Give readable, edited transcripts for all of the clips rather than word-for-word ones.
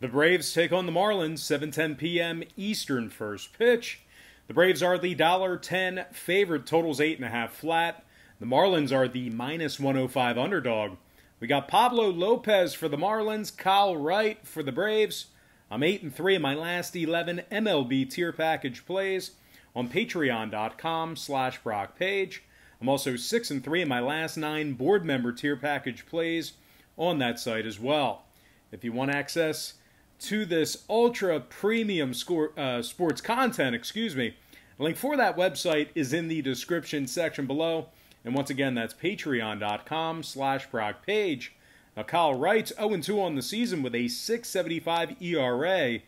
The Braves take on the Marlins, 7:10 p.m. Eastern first pitch. The Braves are the $1.10 favorite, totals 8.5 flat. The Marlins are the -105 underdog. We got Pablo Lopez for the Marlins, Kyle Wright for the Braves. I'm 8-3 in my last 11 MLB tier package plays on patreon.com/BrockPage. I'm also 6-3 in my last 9 board member tier package plays on that site as well. If you want access to this ultra premium sports content, the link for that website is in the description section below. And once again, that's patreon.com/BrockPage. Now, Kyle Wright's 0-2 on the season with a .675 ERA.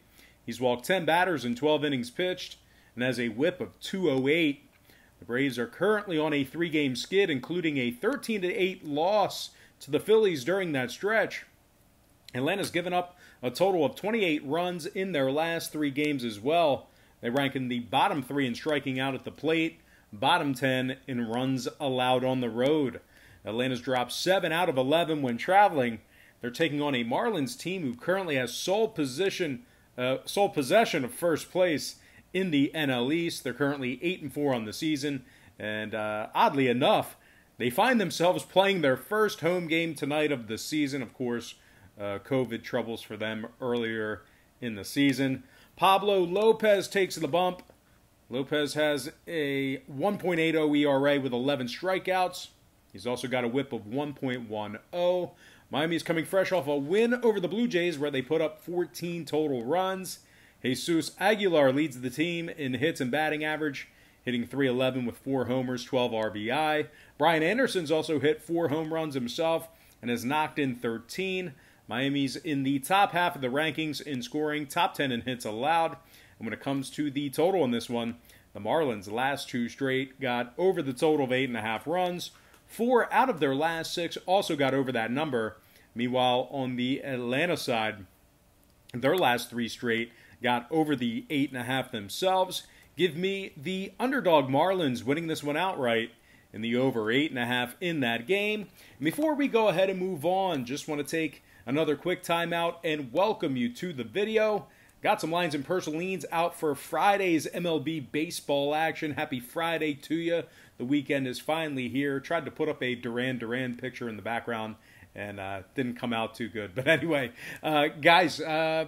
He's walked 10 batters in 12 innings pitched and has a whip of .208. The Braves are currently on a 3-game skid, including a 13-8 loss to the Phillies during that stretch. Atlanta's given up a total of 28 runs in their last 3 games as well. They rank in the bottom 3 in striking out at the plate, bottom 10 in runs allowed on the road. Atlanta's dropped 7 out of 11 when traveling. They're taking on a Marlins team who currently has sole possession of first place in the NL East. They're currently 8-4 on the season, and oddly enough, they find themselves playing their first home game tonight of the season. Of course, COVID troubles for them earlier in the season. Pablo Lopez takes the bump. Lopez has a 1.80 ERA with 11 strikeouts. He's also got a whip of 1.10. Miami's coming fresh off a win over the Blue Jays where they put up 14 total runs. Jesus Aguilar leads the team in hits and batting average, hitting .311 with 4 homers, 12 RBI. Brian Anderson's also hit 4 home runs himself and has knocked in 13. Miami's in the top half of the rankings in scoring, top 10 in hits allowed. And when it comes to the total in this one, the Marlins' last 2 straight got over the total of 8.5 runs. 4 out of their last 6 also got over that number. Meanwhile, on the Atlanta side, their last 3 straight got over the 8.5 themselves. Give me the underdog Marlins winning this one outright in the over 8.5 in that game. And before we go ahead and move on, just want to take another quick timeout and welcome you to the video. Got some lines and Purslines out for Friday's MLB baseball action. Happy Friday to you. The weekend is finally here. Tried to put up a Duran picture in the background and didn't come out too good. But anyway, guys,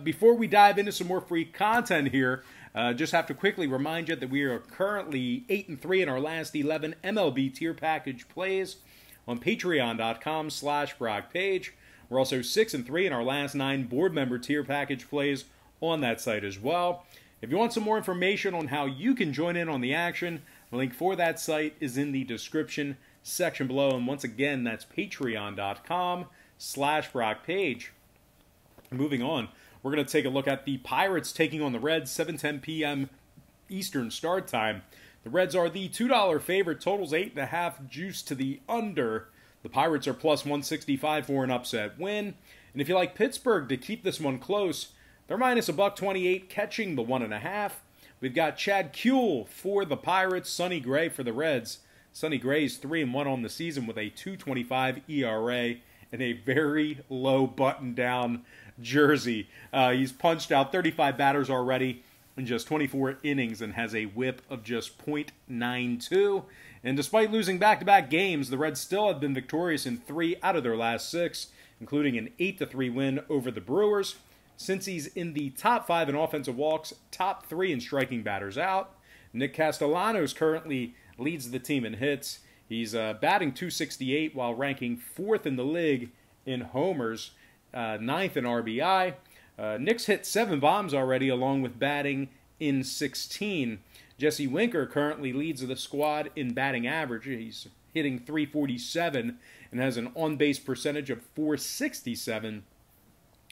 before we dive into some more free content here, just have to quickly remind you that we are currently 8-3 in our last 11 MLB tier package plays on patreon.com/BrockPage. We're also 6-3 in our last 9 board member tier package plays on that site as well. If you want some more information on how you can join in on the action, the link for that site is in the description section below. And once again, that's patreon.com/BrockPage. Moving on, we're going to take a look at the Pirates taking on the Reds, 7:10 p.m. Eastern start time. The Reds are the $2 favorite, totals 8.5, juice to the under. The Pirates are plus 165 for an upset win. And if you like Pittsburgh to keep this one close, they're minus $1.28, catching the 1.5. We've got Chad Kuhl for the Pirates, Sonny Gray for the Reds. Sonny Gray's 3-1 on the season with a .225 ERA and a very low button-down jersey. He's punched out 35 batters already in just 24 innings and has a whip of just .92. And despite losing back-to-back games, the Reds still have been victorious in 3 out of their last 6, including an 8-3 win over the Brewers. Since he's in the top 5 in offensive walks, top 3 in striking batters out, Nick Castellanos currently leads the team in hits. He's batting .268 while ranking 4th in the league in homers, 9th in RBI. Nick's hit 7 bombs already, along with batting in 16. Jesse Winker currently leads the squad in batting average. He's hitting .347 and has an on-base percentage of .467.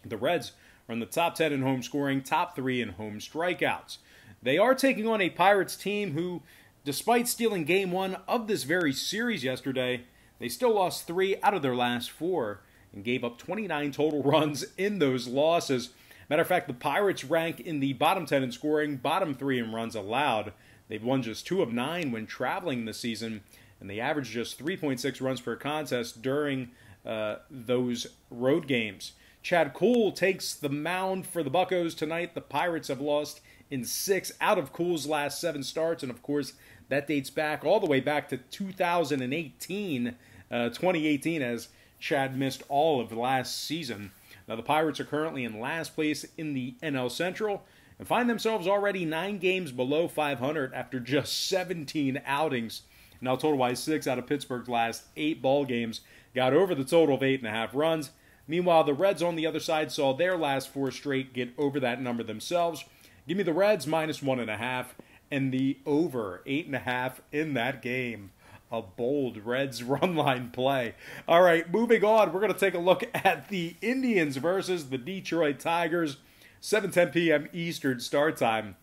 The Reds are in the top 10 in home scoring, top 3 in home strikeouts. They are taking on a Pirates team who, despite stealing Game 1 of this very series yesterday, they still lost 3 out of their last 4 and gave up 29 total runs in those losses. Matter of fact, the Pirates rank in the bottom 10 in scoring, bottom 3 in runs allowed. They've won just 2 of 9 when traveling this season, and they average just 3.6 runs per contest during those road games. Chad Kuhl takes the mound for the Buccos tonight. The Pirates have lost in 6 out of Kuhl's last 7 starts, and of course, that dates back all the way back to 2018, as Chad missed all of last season. Now, the Pirates are currently in last place in the NL Central and find themselves already 9 games below 500 after just 17 outings. Now, total-wise, 6 out of Pittsburgh's last 8 ball games got over the total of 8.5 runs. Meanwhile, the Reds on the other side saw their last 4 straight get over that number themselves. Give me the Reds minus 1.5 and the over 8.5 in that game. A bold Reds run line play. All right, moving on, we're going to take a look at the Indians versus the Detroit Tigers. 7:10 p.m. Eastern start time.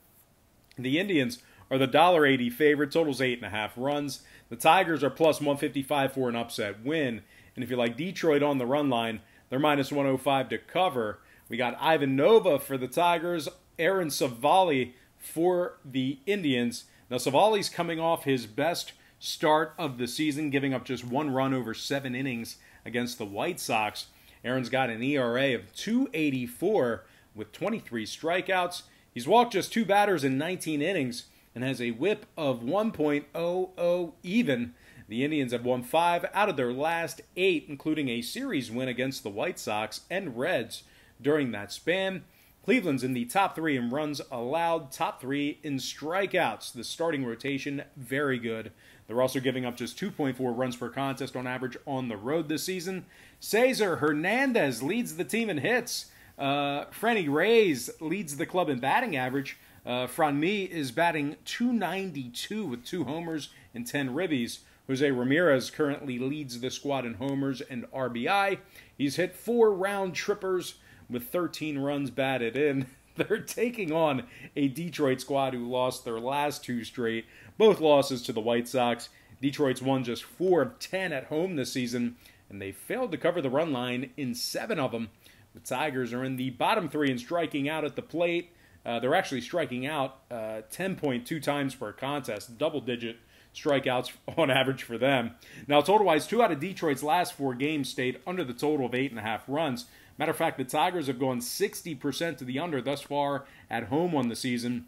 The Indians are the $1.80 favorite. Total's 8.5 runs. The Tigers are plus 155 for an upset win. And if you like Detroit on the run line, they're minus 105 to cover. We got Ivan Nova for the Tigers, Aaron Savali for the Indians. Now, Savali's coming off his best start of the season, giving up just 1 run over 7 innings against the White Sox. Aaron's got an ERA of 2.84 with 23 strikeouts. He's walked just 2 batters in 19 innings and has a whip of 1.00 even. The Indians have won 5 out of their last 8, including a series win against the White Sox and Reds during that span. Cleveland's in the top 3 in runs allowed, top 3 in strikeouts. The starting rotation, very good. They're also giving up just 2.4 runs per contest on average on the road this season. Cesar Hernandez leads the team in hits. Franny Reyes leads the club in batting average. Franmi is batting .292 with 2 homers and 10 ribbies. Jose Ramirez currently leads the squad in homers and RBI. He's hit 4 round trippers with 13 runs batted in. They're taking on a Detroit squad who lost their last 2 straight, both losses to the White Sox. Detroit's won just 4 of 10 at home this season, and they failed to cover the run line in 7 of them. The Tigers are in the bottom 3 in striking out at the plate. They're actually striking out 10.2 times per contest, double-digit strikeouts on average for them. Now, total-wise, 2 out of Detroit's last 4 games stayed under the total of 8.5 runs. Matter of fact, the Tigers have gone 60% to the under thus far at home on the season.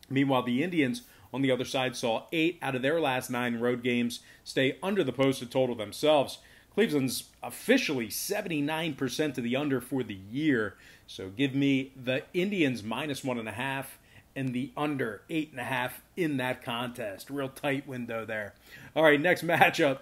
Meanwhile, the Indians on the other side saw 8 out of their last 9 road games stay under the posted total themselves. Cleveland's officially 79% to the under for the year. So give me the Indians minus 1.5 and the under 8.5 in that contest. Real tight window there. All right, next matchup.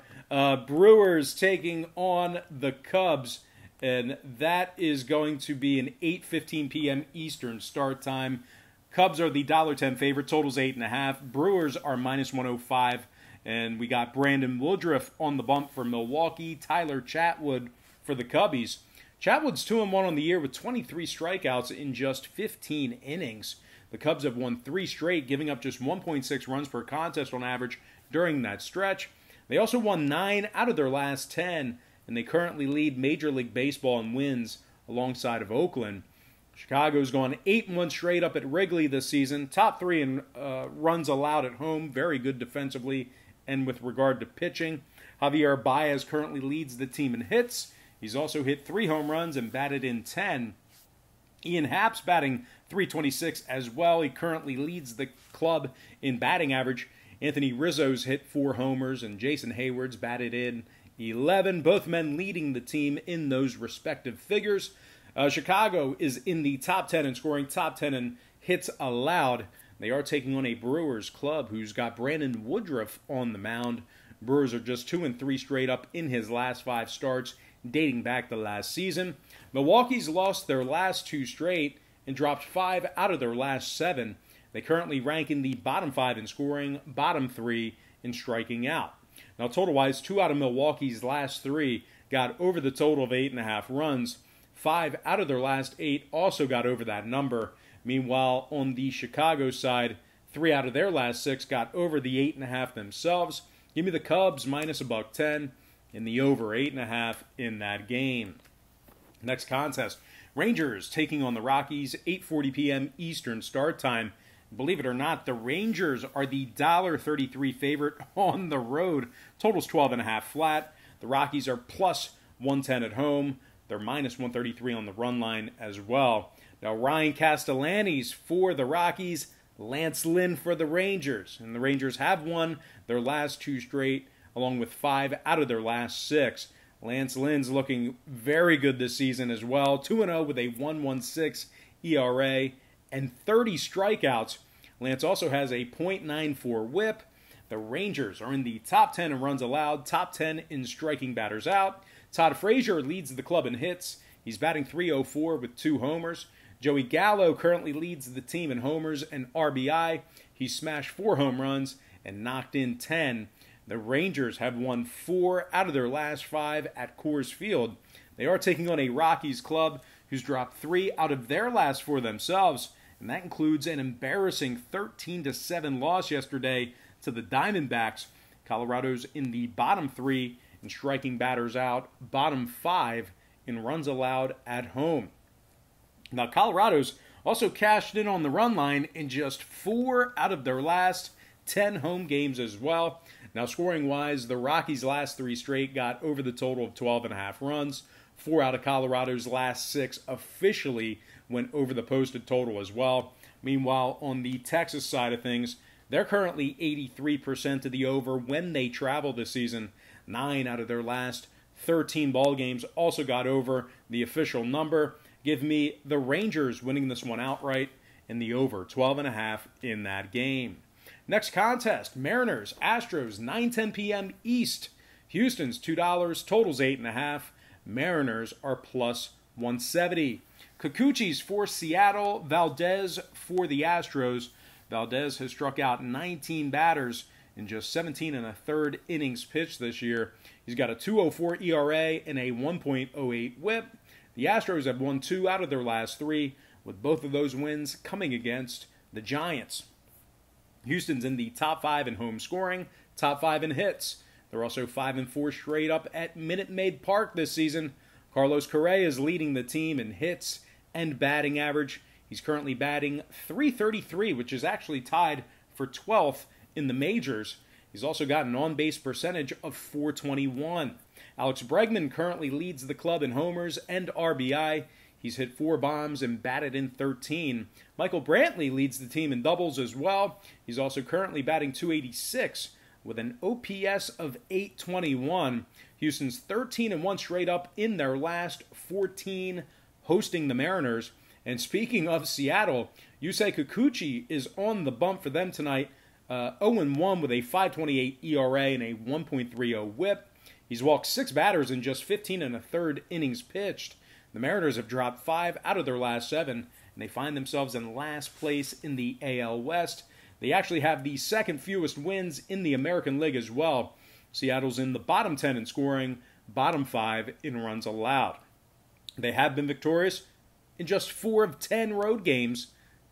Brewers taking on the Cubs. And that is going to be an 8:15 p.m. Eastern start time. Cubs are the $1.10 favorite. Total's 8.5. Brewers are minus 105. And we got Brandon Woodruff on the bump for Milwaukee. Tyler Chatwood for the Cubbies. Chatwood's 2-1 on the year with 23 strikeouts in just 15 innings. The Cubs have won 3 straight, giving up just 1.6 runs per contest on average during that stretch. They also won 9 out of their last 10, and they currently lead Major League Baseball in wins alongside of Oakland. Chicago's gone 8-1 straight up at Wrigley this season. Top 3 in runs allowed at home. Very good defensively and with regard to pitching. Javier Baez currently leads the team in hits. He's also hit 3 home runs and batted in 10. Ian Happ's batting .326 as well. He currently leads the club in batting average. Anthony Rizzo's hit 4 homers, and Jason Hayward's batted in 11. Both men leading the team in those respective figures. Chicago is in the top 10 in scoring, top 10 in hits allowed. They are taking on a Brewers club who's got Brandon Woodruff on the mound. Brewers are just 2-3 straight up in his last 5 starts, dating back to last season. Milwaukee's lost their last 2 straight and dropped 5 out of their last 7. They currently rank in the bottom 5 in scoring, bottom 3 in striking out. Now, total-wise, 2 out of Milwaukee's last 3 got over the total of 8.5 runs. 5 out of their last 8 also got over that number. Meanwhile, on the Chicago side, 3 out of their last 6 got over the 8.5 themselves. Give me the Cubs minus $1.10 and the over 8.5 in that game. Next contest, Rangers taking on the Rockies, 8:40 p.m. Eastern start time. Believe it or not, the Rangers are the $1.33 favorite on the road. Total's 12.5 flat. The Rockies are plus 110 at home. They're minus 133 on the run line as well. Now, Ryan Castellane's for the Rockies, Lance Lynn for the Rangers. And the Rangers have won their last 2 straight, along with 5 out of their last 6. Lance Lynn's looking very good this season as well. 2-0 with a 1.16 ERA and 30 strikeouts. Lance also has a .94 whip. The Rangers are in the top 10 in runs allowed, top 10 in striking batters out. Todd Frazier leads the club in hits. He's batting .304 with 2 homers. Joey Gallo currently leads the team in homers and RBI. He smashed 4 home runs and knocked in 10. The Rangers have won 4 out of their last 5 at Coors Field. They are taking on a Rockies club who's dropped 3 out of their last 4 themselves, and that includes an embarrassing 13-7 loss yesterday to the Diamondbacks. Colorado's in the bottom 3 in striking batters out, bottom 5 in runs allowed at home. Now, Colorado's also cashed in on the run line in just 4 out of their last 10 home games as well. Now, scoring-wise, the Rockies' last 3 straight got over the total of 12.5 runs. 4 out of Colorado's last 6 officially went over the posted total as well. Meanwhile, on the Texas side of things, they're currently 83% to the over when they travel this season. 9 out of their last 13 ball games also got over the official number. Give me the Rangers winning this one outright and the over 12.5 in that game. Next contest, Mariners, Astros, 9:10 p.m. East. Houston's $2, totals 8.5. Mariners are plus 170. Kikuchi's for Seattle, Valdez for the Astros. Valdez has struck out 19 batters in just 17 1/3 innings pitched this year. He's got a 2.04 ERA and a 1.08 whip. The Astros have won 2 out of their last 3, with both of those wins coming against the Giants. Houston's in the top 5 in home scoring, top 5 in hits. They're also 5-4 straight up at Minute Maid Park this season. Carlos Correa is leading the team in hits and batting average. He's currently batting .333, which is actually tied for 12th in the majors. He's also got an on-base percentage of .421. Alex Bregman currently leads the club in homers and RBI. He's hit 4 bombs and batted in 13. Michael Brantley leads the team in doubles as well. He's also currently batting .286 with an OPS of .821. Houston's 13-1 straight up in their last 14 hosting the Mariners. And speaking of Seattle, Yusei Kikuchi is on the bump for them tonight. 0-1 with a 5.28 ERA and a 1.30 whip. He's walked 6 batters in just 15 1/3 innings pitched. The Mariners have dropped 5 out of their last 7, and they find themselves in last place in the AL West. They actually have the second fewest wins in the American League as well. Seattle's in the bottom 10 in scoring, bottom 5 in runs allowed. They have been victorious in just 4 of 10 road games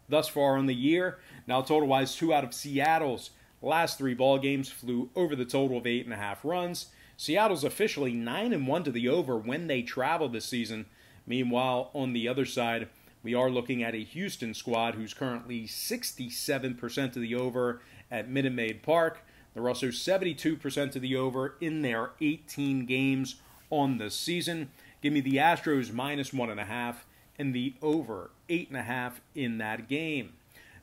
thus far on the year. Now, total-wise, 2 out of Seattle's last 3 ball games flew over the total of 8.5 runs. Seattle's officially 9-1 to the over when they travel this season. Meanwhile, on the other side, we are looking at a Houston squad who's currently 67% to the over at Minute Maid Park. They're also 72% to the over in their 18 games on the season. Give me the Astros minus 1.5 and the over 8.5 in that game.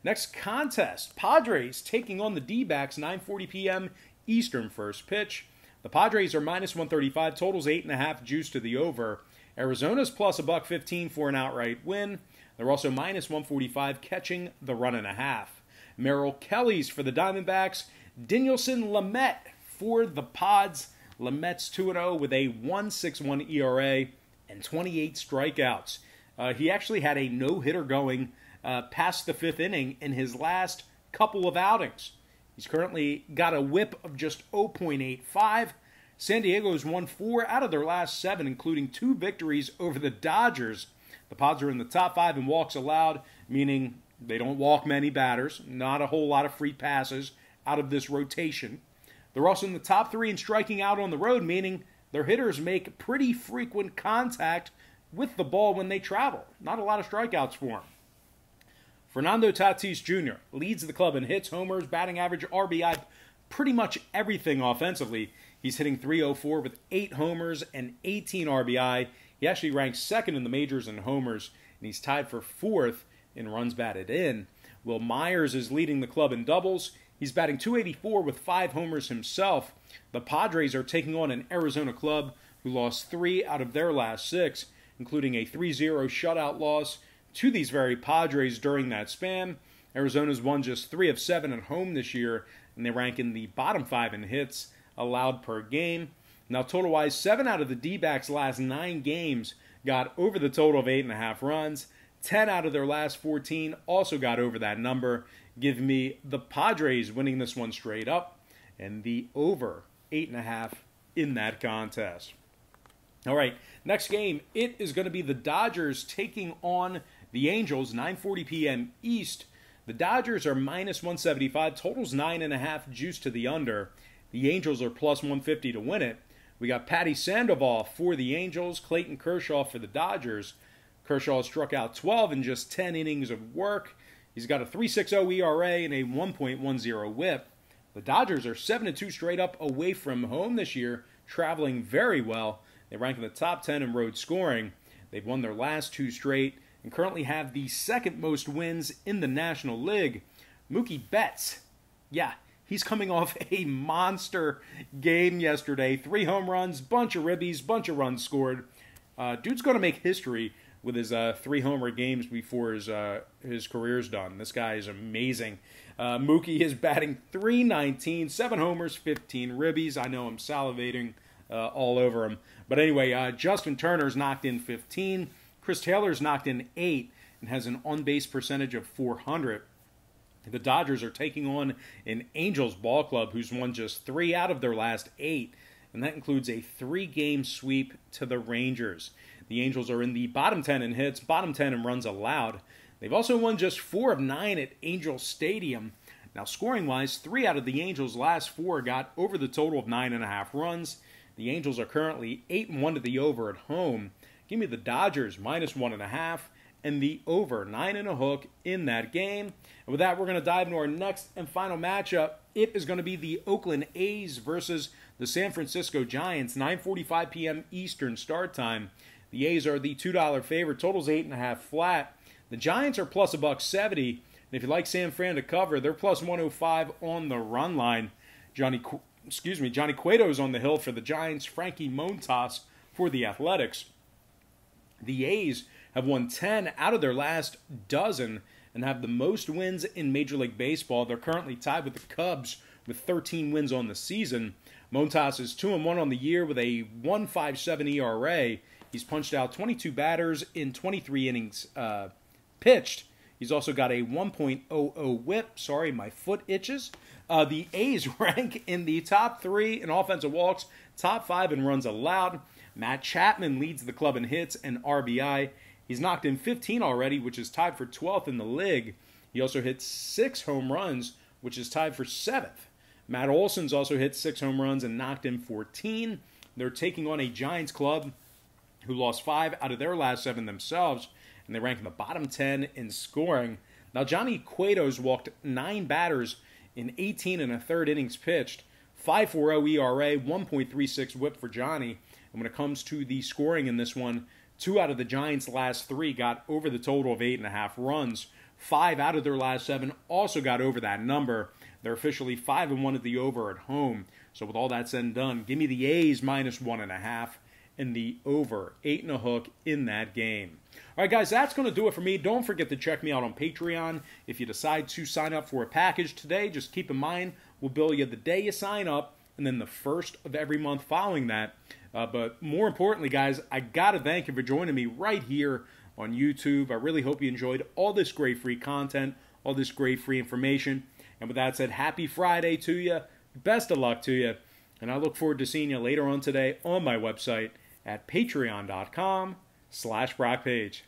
Next contest, Padres taking on the D-backs, 9:40 p.m. Eastern first pitch. The Padres are minus 135, totals 8.5, juice to the over. Arizona's plus $1.15 for an outright win. They're also minus 145, catching the 1.5. Merrill Kelly's for the Diamondbacks. Dinelson Lamet for the Pods. Lamet's 2-0 with a 1.61 ERA and 28 strikeouts. He actually had a no-hitter going past the 5th inning in his last couple of outings. He's currently got a whip of just 0.85. San Diego's won 4 out of their last 7, including 2 victories over the Dodgers. The Pods are in the top 5 in walks allowed, meaning they don't walk many batters. Not a whole lot of free passes out of this rotation. They're also in the top 3 in striking out on the road, meaning their hitters make pretty frequent contact with the ball when they travel. Not a lot of strikeouts for them. Fernando Tatis Jr. leads the club in hits, homers, batting average, RBI, pretty much everything offensively. He's hitting .304 with 8 homers and 18 RBI. He actually ranks second in the majors in homers, and he's tied for fourth in runs batted in. Will Myers is leading the club in doubles. He's batting .284 with 5 homers himself. The Padres are taking on an Arizona club who lost 3 out of their last 6, including a 3-0 shutout loss to these very Padres during that span. Arizona's won just 3 of 7 at home this year, and they rank in the bottom 5 in hits allowed per game. Now, total-wise, 7 out of the D-backs' last 9 games got over the total of 8.5 runs. 10 out of their last 14 also got over that number. Give me the Padres winning this one straight up and the over 8.5 in that contest. All right, next game, it is going to be the Dodgers taking on the Angels, 9:40 p.m. East. The Dodgers are -175, totals 9.5, juice to the under. The Angels are +150 to win it. We got Patty Sandoval for the Angels, Clayton Kershaw for the Dodgers. Kershaw struck out 12 in just 10 innings of work. He's got a 3.60 ERA and a 1.10 whip. The Dodgers are 7-2 straight up away from home this year, traveling very well. They rank in the top 10 in road scoring. They've won their last 2 straight and currently have the second most wins in the National League. Mookie Betts, yeah, he's coming off a monster game yesterday. 3 home runs, bunch of ribbies, bunch of runs scored. Dude's going to make history with his 3 homer games before his career's done. This guy is amazing. Mookie is batting .319, 7 homers, 15 ribbies. I know I'm salivating all over him. But anyway, Justin Turner's knocked in 15. Chris Taylor's knocked in 8 and has an on-base percentage of .400. The Dodgers are taking on an Angels ball club who's won just 3 out of their last 8, and that includes a 3-game sweep to the Rangers. The Angels are in the bottom 10 in hits, bottom 10 in runs allowed. They've also won just 4 of 9 at Angel Stadium. Now, scoring-wise, 3 out of the Angels' last 4 got over the total of 9.5 runs. The Angels are currently 8-1 to the over at home. Give me the Dodgers -1.5 and the over 9.5 in that game. And with that, we're going to dive into our next and final matchup. It is going to be the Oakland A's versus the San Francisco Giants, 9:45 p.m. Eastern start time. The A's are the $2 favorite. Total's 8.5 flat. The Giants are plus $1.70. And if you like San Fran to cover, they're plus 105 on the run line. Johnny Cueto's on the hill for the Giants. Frankie Montas for the Athletics. The A's have won 10 out of their last dozen and have the most wins in Major League Baseball. They're currently tied with the Cubs with 13 wins on the season. Montas is 2-1 on the year with a 1.57 ERA. He's punched out 22 batters in 23 innings pitched. He's also got a 1.00 whip. Sorry, my foot itches. The A's rank in the top 3 in offensive walks, top 5 in runs allowed. Matt Chapman leads the club in hits and RBI. He's knocked in 15 already, which is tied for 12th in the league. He also hit 6 home runs, which is tied for 7th. Matt Olson's also hit 6 home runs and knocked in 14. They're taking on a Giants club who lost 5 out of their last 7 themselves, and they rank in the bottom 10 in scoring. Now, Johnny Cueto's walked 9 batters in 18 1/3 innings pitched, 5.40 ERA, 1.36 whip for Johnny. And when it comes to the scoring in this one, 2 out of the Giants' last 3 got over the total of 8.5 runs. 5 out of their last 7 also got over that number. They're officially 5-1 at the over at home. So with all that said and done, give me the A's -1.5 and the over 8.5 in that game. All right, guys, that's going to do it for me. Don't forget to check me out on Patreon. If you decide to sign up for a package today, just keep in mind, we'll bill you the day you sign up and then the first of every month following that. But more importantly, guys, I got to thank you for joining me right here on YouTube. I really hope you enjoyed all this great free content, all this great free information. And with that said, happy Friday to you. Best of luck to you. And I look forward to seeing you later on today on my website at patreon.com/BrockPage.